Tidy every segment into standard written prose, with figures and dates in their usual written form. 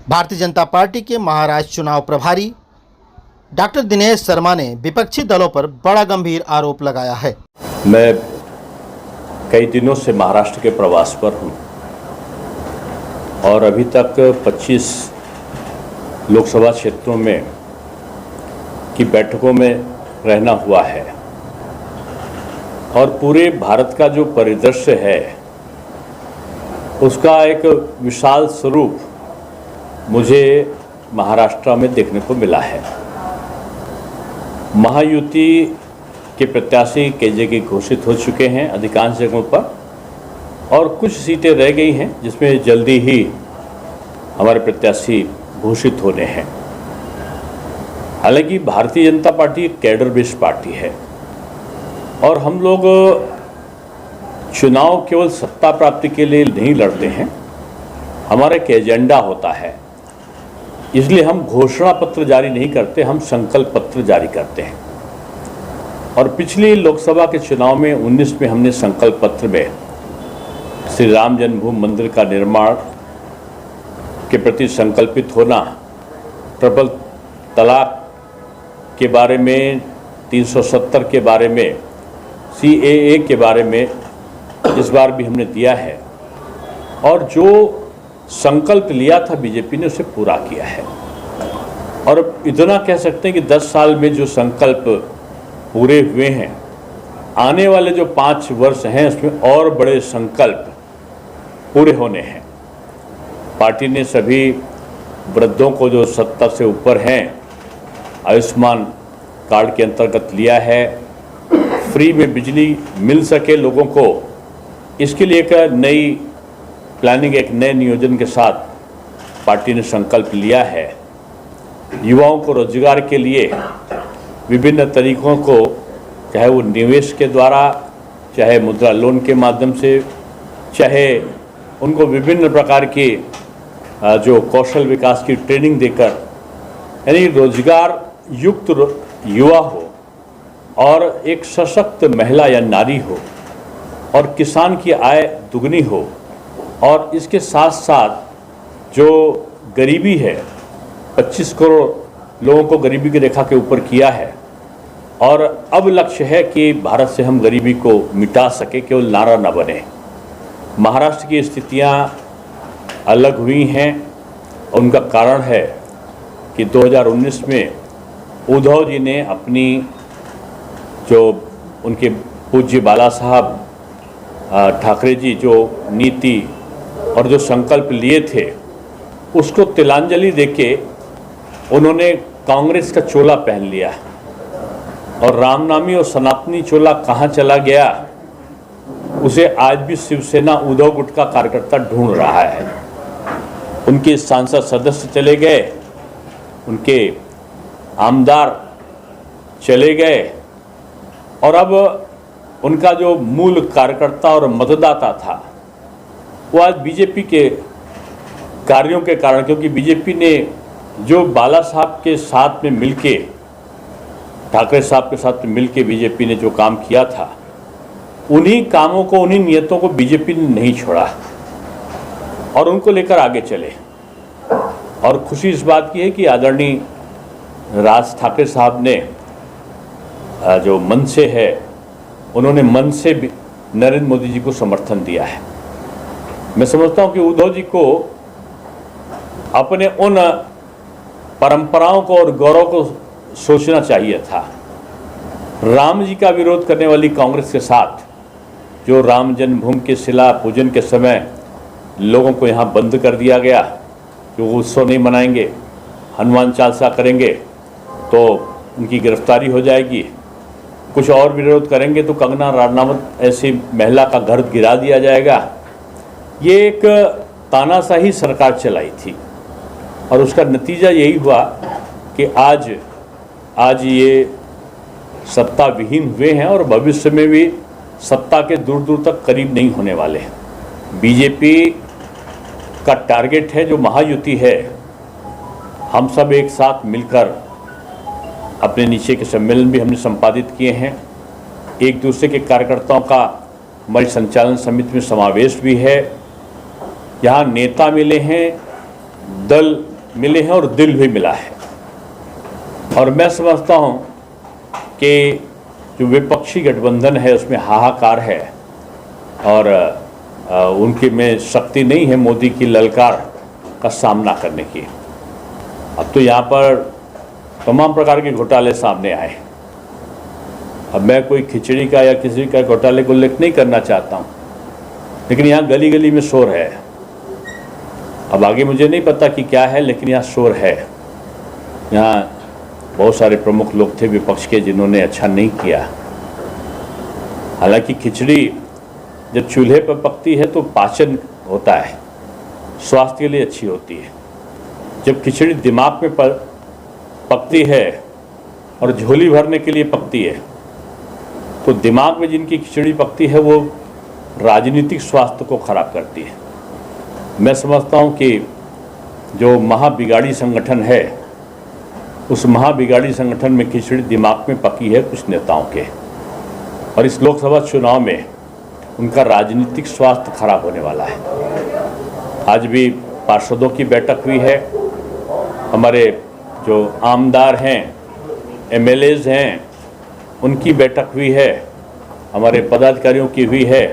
Bharatiya Janata party के महाराष्ट्र चुनाव प्रभारी डॉक्टर दिनेश शर्मा ने विपक्षी दलों पर बड़ा गंभीर आरोप लगाया है। मैं कई दिनों से महाराष्ट्र के प्रवास पर हूं और अभी तक 25 लोकसभा क्षेत्रों में की बैठकों में रहना हुआ है और पूरे भारत का जो परिदृश्य है उसका एक विशाल स्वरूप मुझे महाराष्ट्र में देखने को मिला है। महायुति के प्रत्याशी केजे की घोषित हो चुके हैं अधिकांश जगहों पर और कुछ सीटें रह गई हैं जिसमें जल्दी ही हमारे प्रत्याशी घोषित होने हैं। हालांकि भारतीय जनता पार्टी एक कैडर बेस्ड पार्टी है और हम लोग चुनाव केवल सत्ता प्राप्ति के लिए नहीं लड़ते हैं, हमारा एक एजेंडा होता है। इसलिए हम घोषणा पत्र जारी नहीं करते, हम संकल्प पत्र जारी करते हैं। और पिछली लोकसभा के चुनाव में 19 में हमने संकल्प पत्र में श्री राम जन्मभूमि मंदिर का निर्माण के प्रति संकल्पित होना, ट्रिपल तलाक के बारे में, 370 के बारे में, CAA के बारे में इस बार भी हमने दिया है और जो संकल्प लिया था बीजेपी ने उसे पूरा किया है। और इतना कह सकते हैं कि 10 साल में जो संकल्प पूरे हुए हैं, आने वाले जो 5 वर्ष हैं उसमें और बड़े संकल्प पूरे होने हैं। पार्टी ने सभी वृद्धों को जो 70 से ऊपर हैं आयुष्मान कार्ड के अंतर्गत लिया है, फ्री में बिजली मिल सके लोगों को, इसके लिए एक नई प्लानिंग, एक नए नियोजन के साथ पार्टी ने संकल्प लिया है। युवाओं को रोजगार के लिए विभिन्न तरीकों को, चाहे वो निवेश के द्वारा, चाहे मुद्रा लोन के माध्यम से, चाहे उनको विभिन्न प्रकार की जो कौशल विकास की ट्रेनिंग देकर, यानी रोजगार युक्त युवा हो और एक सशक्त महिला या नारी हो और किसान की आय दुगनी हो और इसके साथ साथ जो गरीबी है, 25 करोड़ लोगों को गरीबी की रेखा के ऊपर किया है और अब लक्ष्य है कि भारत से हम गरीबी को मिटा सके, केवल नारा न बने। महाराष्ट्र की स्थितियां अलग हुई हैं और उनका कारण है कि 2019 में उद्धव जी ने अपनी जो उनके पूज्य बाला साहब ठाकरे जी जो नीति और जो संकल्प लिए थे उसको तिलांजलि देके उन्होंने कांग्रेस का चोला पहन लिया और रामनामी और सनातनी चोला कहाँ चला गया उसे आज भी शिवसेना उद्धव गुट का कार्यकर्ता ढूंढ रहा है। उनके सांसद सदस्य चले गए, उनके आमदार चले गए और अब उनका जो मूल कार्यकर्ता और मतदाता था वो आज बीजेपी के कार्यों के कारण, क्योंकि बीजेपी ने जो बाला साहब के साथ में मिलके, ठाकरे साहब के साथ में मिलके बीजेपी ने जो काम किया था, उन्हीं कामों को, उन्हीं नियतों को बीजेपी ने नहीं छोड़ा और उनको लेकर आगे चले। और खुशी इस बात की है कि आदरणीय राज ठाकरे साहब ने जो मन से है, उन्होंने मन से नरेंद्र मोदी जी को समर्थन दिया है। मैं समझता हूं कि उद्धव जी को अपने उन परंपराओं को और गौरव को सोचना चाहिए था। राम जी का विरोध करने वाली कांग्रेस के साथ जो राम जन्मभूमि के शिला पूजन के समय लोगों को यहाँ बंद कर दिया गया कि वो उत्सव नहीं मनाएंगे, हनुमान चालीसा करेंगे तो उनकी गिरफ्तारी हो जाएगी, कुछ और विरोध करेंगे तो कंगना रनावत ऐसी महिला का घर गिरा दिया जाएगा। ये एक तानाशाही सरकार चलाई थी और उसका नतीजा यही हुआ कि आज ये सत्ता विहीन हुए हैं और भविष्य में भी सत्ता के दूर दूर तक करीब नहीं होने वाले हैं। बीजेपी का टारगेट है जो महायुति है, हम सब एक साथ मिलकर अपने नीचे के सम्मेलन भी हमने संपादित किए हैं, एक दूसरे के कार्यकर्ताओं का हमारी संचालन समिति में समावेश भी है। यहाँ नेता मिले हैं, दल मिले हैं और दिल भी मिला है। और मैं समझता हूं कि जो विपक्षी गठबंधन है उसमें हाहाकार है और उनके में शक्ति नहीं है मोदी की ललकार का सामना करने की। अब तो यहाँ पर तमाम प्रकार के घोटाले सामने आए। अब मैं कोई खिचड़ी का या किसी का घोटाले को उल्लेख नहीं करना चाहता हूँ, लेकिन यहाँ गली गली में शोर है। अब आगे मुझे नहीं पता कि क्या है, लेकिन यहाँ शोर है। यहाँ बहुत सारे प्रमुख लोग थे विपक्ष के जिन्होंने अच्छा नहीं किया। हालांकि खिचड़ी जब चूल्हे पर पकती है तो पाचन होता है, स्वास्थ्य के लिए अच्छी होती है। जब खिचड़ी दिमाग में पकती है और झोली भरने के लिए पकती है, तो दिमाग में जिनकी खिचड़ी पकती है वो राजनीतिक स्वास्थ्य को खराब करती है। मैं समझता हूँ कि जो महाबिगाड़ी संगठन है, उस महाबिगाड़ी संगठन में खिचड़ी दिमाग में पकी है कुछ नेताओं के, और इस लोकसभा चुनाव में उनका राजनीतिक स्वास्थ्य खराब होने वाला है। आज भी पार्षदों की बैठक हुई है, हमारे जो आमदार हैं, एमएलएज हैं, उनकी बैठक हुई है, हमारे पदाधिकारियों की हुई है।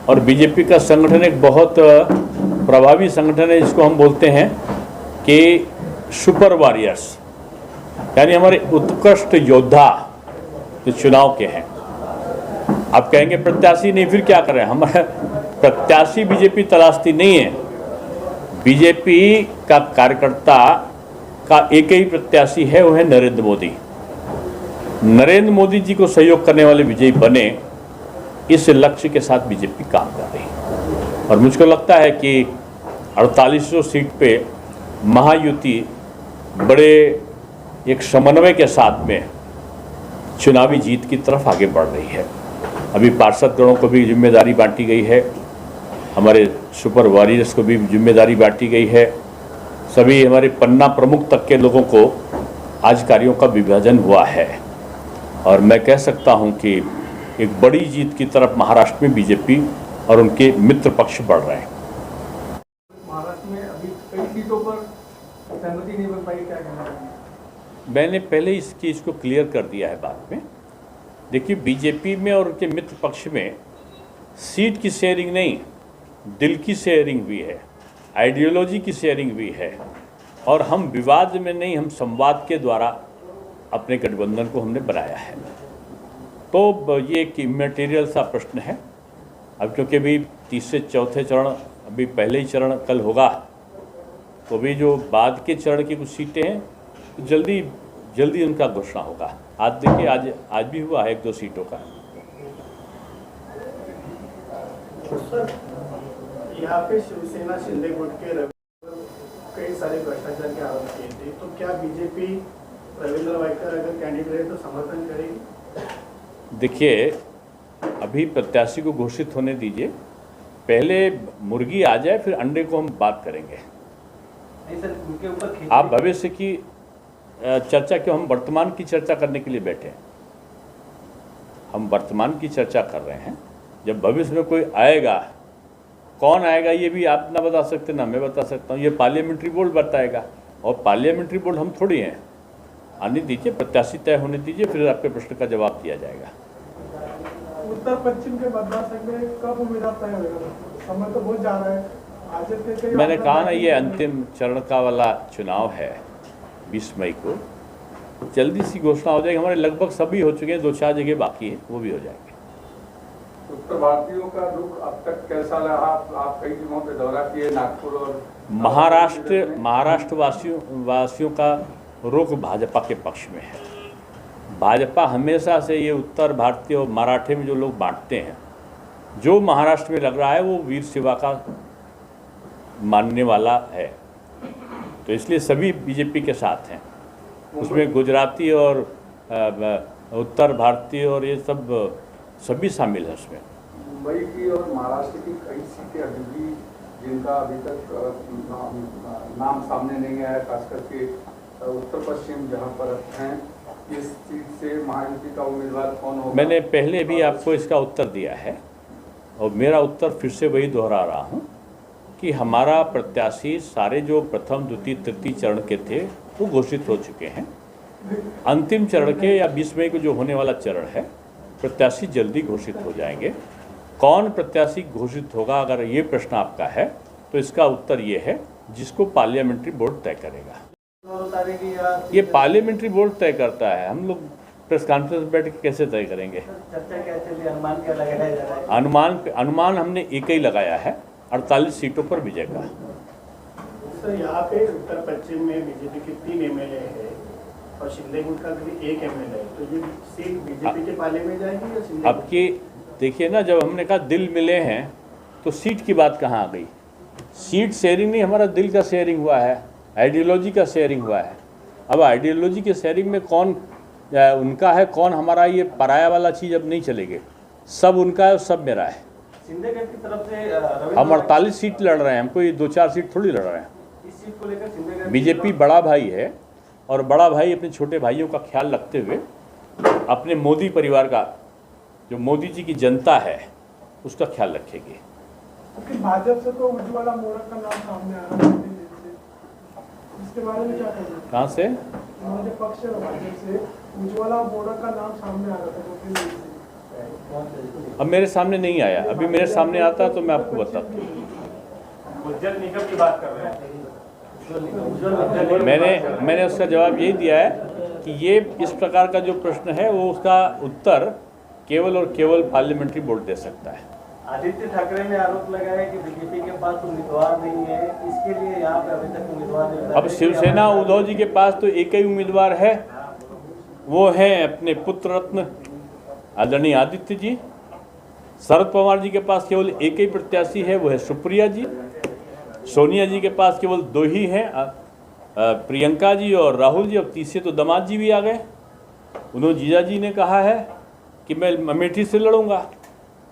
और बीजेपी का संगठन एक बहुत प्रभावी संगठन है, जिसको हम बोलते हैं कि सुपर वॉरियर्स, यानी हमारे उत्कृष्ट योद्धा जो चुनाव के हैं। आप कहेंगे प्रत्याशी नहीं, फिर क्या करें? हमारा प्रत्याशी बीजेपी तलाशती नहीं है। बीजेपी का कार्यकर्ता का एक ही प्रत्याशी है, वो है नरेंद्र मोदी। नरेंद्र मोदी जी को सहयोग करने वाले विजयी बने, इस लक्ष्य के साथ बीजेपी काम कर रही है। और मुझको लगता है कि 4800 सीट पे महायुति बड़े एक समन्वय के साथ में चुनावी जीत की तरफ आगे बढ़ रही है। अभी पार्षद गणों को भी जिम्मेदारी बांटी गई है, हमारे सुपर वॉरियर्स को भी जिम्मेदारी बांटी गई है। सभी हमारे पन्ना प्रमुख तक के लोगों को आज कार्यों का विभाजन हुआ है, और मैं कह सकता हूं कि एक बड़ी जीत की तरफ महाराष्ट्र में बीजेपी और उनके मित्र पक्ष बढ़ रहे हैं। महाराष्ट्र में अभी कई सीटों पर सहमति नहीं बन पाई, क्या कहना है? मैंने पहले इस चीज़ को क्लियर कर दिया है बात में। देखिए, बीजेपी में और उनके मित्र पक्ष में सीट की शेयरिंग नहीं, दिल की शेयरिंग भी है, आइडियोलॉजी की शेयरिंग भी है। और हम विवाद में नहीं, हम संवाद के द्वारा अपने गठबंधन को हमने बनाया है। तो ये एक इमैटेरियल सा प्रश्न है। अब क्योंकि अभी तीसरे चौथे चरण, अभी पहले ही चरण कल होगा, तो अभी जो बाद के चरण की कुछ सीटें हैं तो जल्दी उनका घोषणा होगा। आज देखिए, आज भी हुआ है 1-2 सीटों का। सर, यहाँ पे शिवसेना शिंदे गुट के कई सारे भ्रष्टाचार के आरोप किए थे, तो क्या बीजेपी रविंद्र वायकर अगर कैंडिडेट है तो समर्थन करेगी? देखिए, अभी प्रत्याशी को घोषित होने दीजिए, पहले मुर्गी आ जाए फिर अंडे को हम बात करेंगे। नहीं सर, उनके ऊपर आप भविष्य की चर्चा क्यों? हम वर्तमान की चर्चा करने के लिए बैठे हैं। हम वर्तमान की चर्चा कर रहे हैं। जब भविष्य में कोई आएगा, कौन आएगा ये भी आप ना बता सकते ना मैं बता सकता हूँ, ये पार्लियामेंट्री बोर्ड बताएगा, और पार्लियामेंट्री बोर्ड हम थोड़ी हैं। आने दीजिए, प्रत्याशी तय होने दीजिए, फिर आपके प्रश्न का जवाब दिया जाएगा। उत्तर पश्चिम के मतदार में कब उम्मीदवार तय होगा? समय तो बहुत जा रहा है। आज मैंने कहा ना, ये अंतिम चरण का वाला चुनाव है 20 मई को, जल्दी सी घोषणा हो जाएगी। हमारे लगभग सभी हो चुके हैं, 2-4 जगह बाकी है, वो भी हो जाएंगे। उत्तर भारतीयों का रुख अब तक कैसा रहा? आप कई जगहों पे दौरा किए, नागपुर और महाराष्ट्र वासियों का रुख भाजपा के पक्ष में है। भाजपा हमेशा से ये उत्तर भारतीय और मराठे में जो लोग बांटते हैं, जो महाराष्ट्र में लग रहा है वो वीर सेवा का मानने वाला है, तो इसलिए सभी बीजेपी के साथ हैं। उसमें गुजराती और उत्तर भारतीय और ये सब सभी शामिल हैं उसमें। मुंबई की और महाराष्ट्र की कई सीटें अभी भी जिनका अभी तक नाम सामने नहीं आया, खास करके उत्तर पश्चिम जहां पर हैं, इस सीट से महायुति का उम्मीदवार कौन होगा? मैंने पहले भी आपको इसका उत्तर दिया है, और मेरा उत्तर फिर से वही दोहरा रहा हूँ कि हमारा प्रत्याशी सारे जो प्रथम द्वितीय तृतीय चरण के थे वो घोषित हो चुके हैं। अंतिम चरण के या 20 मई को जो होने वाला चरण है, प्रत्याशी जल्दी घोषित हो जाएंगे। कौन प्रत्याशी घोषित होगा, अगर ये प्रश्न आपका है तो इसका उत्तर ये है, जिसको पार्लियामेंट्री बोर्ड तय करेगा। ये पार्लियामेंट्री बोर्ड तय करता है, हम लोग प्रेस कॉन्फ्रेंस बैठ के कैसे तय करेंगे? चर्चा क्या चली, अनुमान क्या लगाया जा रहा है? अनुमान हमने एक ही लगाया है, 48 सीटों पर विजय का। सर, यहाँ पे उत्तर पश्चिम में बीजेपी के 3 एमएलए है और शिंदे गुट का भी 1 एमएलए है, तो ये सीट बीजेपी के पाले में जाएगी या शिंदे? अब की देखिए ना, जब हमने कहा दिल मिले हैं तो सीट की बात कहाँ आ गई? सीट शेयरिंग नहीं, हमारा दिल का शेयरिंग हुआ है, आइडियोलॉजी का शेयरिंग हुआ है। अब आइडियोलॉजी के शेयरिंग में कौन उनका है, कौन हमारा, ये पराया वाला चीज़ अब नहीं चलेगी। सब उनका है और सब मेरा है। शिंदे गट की तरफ से हम 48 सीट लड़ रहे हैं, हम कोई 2-4 सीट थोड़ी लड़ रहे हैं। इस सीट को लेकर शिंदे गट बीजेपी बड़ा भाई है और बड़ा भाई अपने छोटे भाइयों का ख्याल रखते हुए अपने मोदी परिवार का, जो मोदी जी की जनता है, उसका ख्याल रखेगी। भाजपा से तो उज्ज्वला मोड़क का नाम सामने आ रहा है, इसके बारे में क्या कहेंगे? कहाँ से? हमारे पक्ष है भाजपा से उज्ज्वला मोड़क का नाम सामने आ रहा था। अब मेरे सामने नहीं आया, अभी मेरे सामने आता तो मैं आपको बताता। उज्जवल निगम की बात कर रहे हैं। मैंने उसका जवाब यही दिया है कि ये इस प्रकार का जो प्रश्न है वो उसका उत्तर केवल और केवल पार्लियामेंट्री बोर्ड दे सकता है। आदित्य ठाकरे ने आरोप लगाया कि बीजेपी के पास उम्मीदवार नहीं है, इसके लिए यहाँ पे अभी तक उम्मीदवार नहीं। अब शिवसेना उद्धव जी के पास तो एक ही उम्मीदवार है, वो है अपने पुत्र रत्न आदरणीय आदित्य जी। शरद पवार जी के पास केवल एक ही प्रत्याशी है, वो है सुप्रिया जी। सोनिया जी के पास केवल 2 ही हैं, प्रियंका जी और राहुल जी। अब तीसरे तो दामाद जी भी आ गए। उन्होंने जीजा जी ने कहा है कि मैं अमेठी से लड़ूंगा,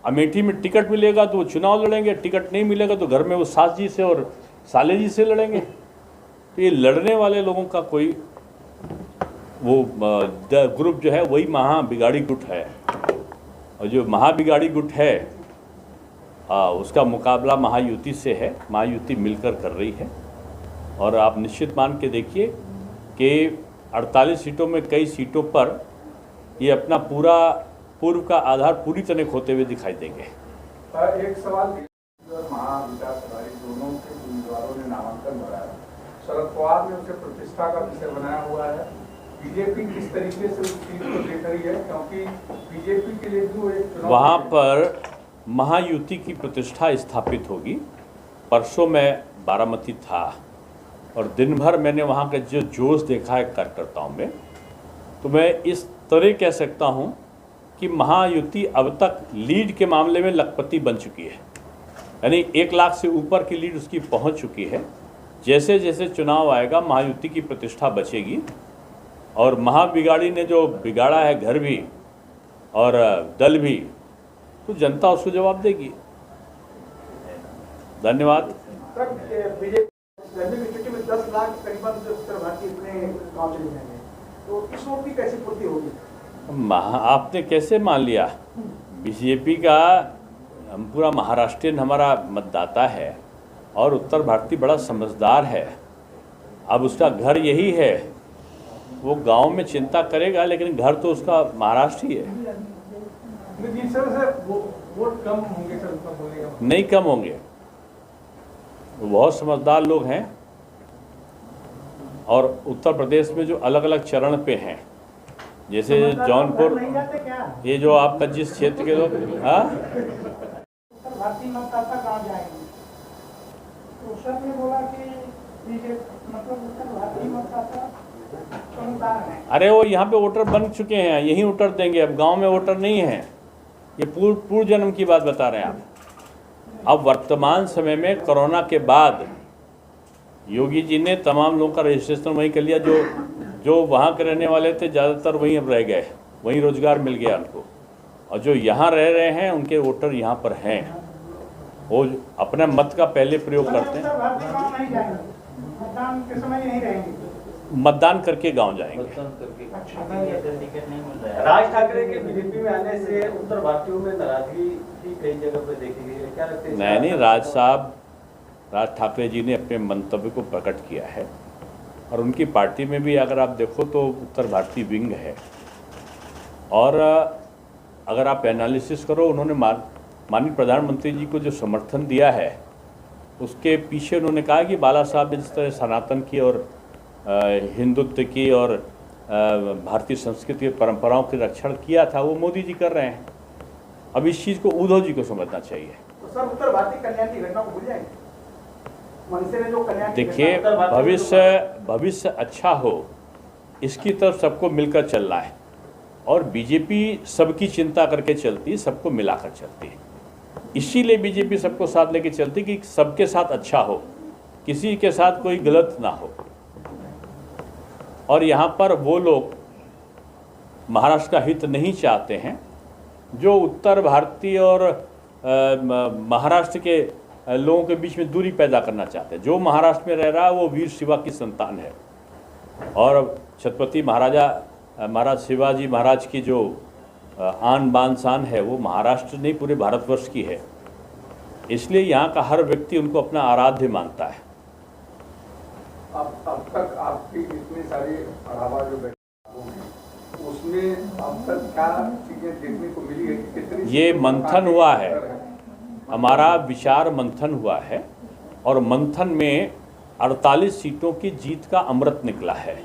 अमेठी में टिकट मिलेगा तो वो चुनाव लड़ेंगे, टिकट नहीं मिलेगा तो घर में वो सास जी से और साले जी से लड़ेंगे। तो ये लड़ने वाले लोगों का कोई वो ग्रुप जो है वही महाबिगाड़ी गुट है, और जो महाबिगाड़ी गुट है उसका मुकाबला महायुति से है। महायुति मिलकर कर रही है, और आप निश्चित मान के देखिए कि 48 सीटों में कई सीटों पर ये अपना पूर्व का आधार पूरी तरह खोते हुए दिखाई देंगे। एक सवाल, महाविकास अघाड़ी दोनों के उम्मीदवारों ने नामांकन भरा है, शरद पवार ने उसे प्रतिष्ठा का विषय बनाया हुआ है। बीजेपी किस तरीके से उस चीज को देख रही है, क्योंकि बीजेपी के लिए जो एक वहाँ पर महायुति की प्रतिष्ठा स्थापित होगी। परसों मैं बारामती था और दिन भर मैंने वहाँ का जो जोश देखा है कार्यकर्ताओं में, तो मैं इस तरह कह सकता हूँ कि महायुति अब तक लीड के मामले में लखपति बन चुकी है, यानी 1 लाख से ऊपर की लीड उसकी पहुँच चुकी है। जैसे जैसे चुनाव आएगा महायुति की प्रतिष्ठा बचेगी, और महाबिगाड़ी ने जो बिगाड़ा है घर भी और दल भी, तो जनता उसको जवाब देगी। धन्यवाद। बीजेपी में 10 लाख करीबन उत्तर भारतीय इतने गाँव चले जाएंगे, तो इस वक्त की कैसी पूर्ति होगी? आपने कैसे मान लिया? बीजेपी का पूरा महाराष्ट्रियन हमारा मतदाता है, और उत्तर भारतीय बड़ा समझदार है। अब उसका घर यही है, वो गांव में चिंता करेगा, लेकिन घर तो उसका महाराष्ट्र ही है। वोट कम होंगे सर, उतना बोलेगा नहीं कम होंगे, वो बहुत समझदार लोग हैं। और उत्तर प्रदेश में जो अलग अलग चरण पे हैं, जैसे जौनपुर, ये जो आपका जिस क्षेत्र के लोग, हाँ भारतीय मतदाता कहाँ जाएंगे? तो सर ने बोला कि मतलब उत्तर भारतीय मतदाता समुदाय है। अरे वो यहाँ पे वोटर बन चुके हैं, यहीं वोटर देंगे। अब गांव में वोटर नहीं है, ये पूर्व जन्म की बात बता रहे हैं आप। अब वर्तमान समय में कोरोना के बाद योगी जी ने तमाम लोगों का रजिस्ट्रेशन वहीं कर लिया। जो वहाँ के रहने वाले थे ज़्यादातर वहीं अब रह गए, वहीं रोजगार मिल गया उनको। और जो यहाँ रह रहे हैं उनके वोटर यहाँ पर हैं, वो अपने मत का पहले प्रयोग करते हैं। मतदान के समय नहीं रहेंगे, मतदान करके गांव जाएंगे। राज ठाकरे के बीजेपी में आने से उत्तर भारतीयों में नाराजगी भी कई जगह पर देखी गई है, क्या लगता है? नहीं, राज साहब राज ठाकरे जी ने अपने मंतव्य को प्रकट किया है। और उनकी पार्टी में भी अगर आप देखो तो उत्तर भारतीय विंग है, और अगर आप एनालिसिस करो, उन्होंने माननीय प्रधानमंत्री जी को जो समर्थन दिया है उसके पीछे उन्होंने कहा कि बाला साहब ने जिस तरह सनातन की और हिंदुत्व की और भारतीय संस्कृति और परंपराओं के रक्षण किया था, वो मोदी जी कर रहे हैं। अब इस चीज़ को उद्धव जी को समझना चाहिए। तो सर उत्तर भारतीय कल्याण की घटना को भूल जाएंगे? मनसे ने जो कल्याण की देखिए, घटना- भविष्य अच्छा हो इसकी तरफ सबको मिलकर चलना है, और बीजेपी सबकी चिंता करके चलती है, सबको मिलाकर चलती है। इसीलिए बीजेपी सबको साथ लेके चलती कि सबके साथ अच्छा हो, किसी के साथ कोई गलत ना हो। और यहाँ पर वो लोग महाराष्ट्र का हित नहीं चाहते हैं जो उत्तर भारतीय और महाराष्ट्र के लोगों के बीच में दूरी पैदा करना चाहते हैं। जो महाराष्ट्र में रह रहा है वो वीर शिवा की संतान है, और छत्रपति महाराज शिवाजी महाराज की जो आन बान शान है वो महाराष्ट्र नहीं पूरे भारतवर्ष की है। इसलिए यहाँ का हर व्यक्ति उनको अपना आराध्य मानता है। अब तक आपकी इतनी सारी बढ़ावा जो उसमें अब तक क्या चीजें देखने को मिली है? कितनी ये मंथन हुआ है, हमारा विचार मंथन हुआ है, और मंथन में 48 सीटों की जीत का अमृत निकला है,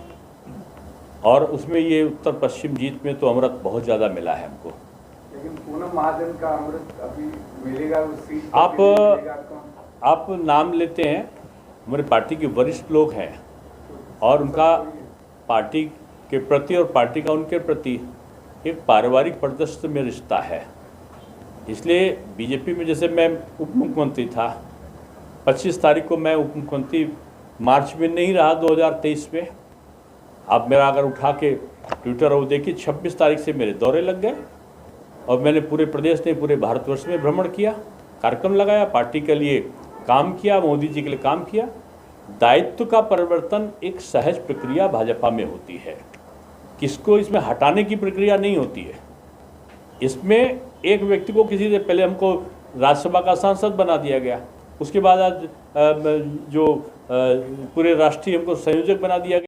और उसमें ये उत्तर पश्चिम जीत में तो अमृत बहुत ज़्यादा मिला है हमको। लेकिन पूनम महाजन का अमृत अभी मिलेगा उस सीट? आप नाम लेते हैं, हमारे पार्टी के वरिष्ठ लोग हैं, और उनका पार्टी के प्रति और पार्टी का उनके प्रति एक पारिवारिक परिदृश्य में रिश्ता है। इसलिए बीजेपी में जैसे मैं उप मुख्यमंत्री था, 25 तारीख को मैं उप मुख्यमंत्री मार्च में नहीं रहा 2023 में। आप मेरा अगर उठा के ट्विटर और देखिए, 26 तारीख से मेरे दौरे लग गए, और मैंने पूरे प्रदेश में पूरे भारतवर्ष में भ्रमण किया, कार्यक्रम लगाया, पार्टी के लिए काम किया, मोदी जी के लिए काम किया। दायित्व का परिवर्तन एक सहज प्रक्रिया भाजपा में होती है, किसको इसमें हटाने की प्रक्रिया नहीं होती है। इसमें एक व्यक्ति को किसी से पहले हमको राज्यसभा का सांसद बना दिया गया, उसके बाद आज जो पूरे राष्ट्रीय हमको संयोजक बना दिया गया।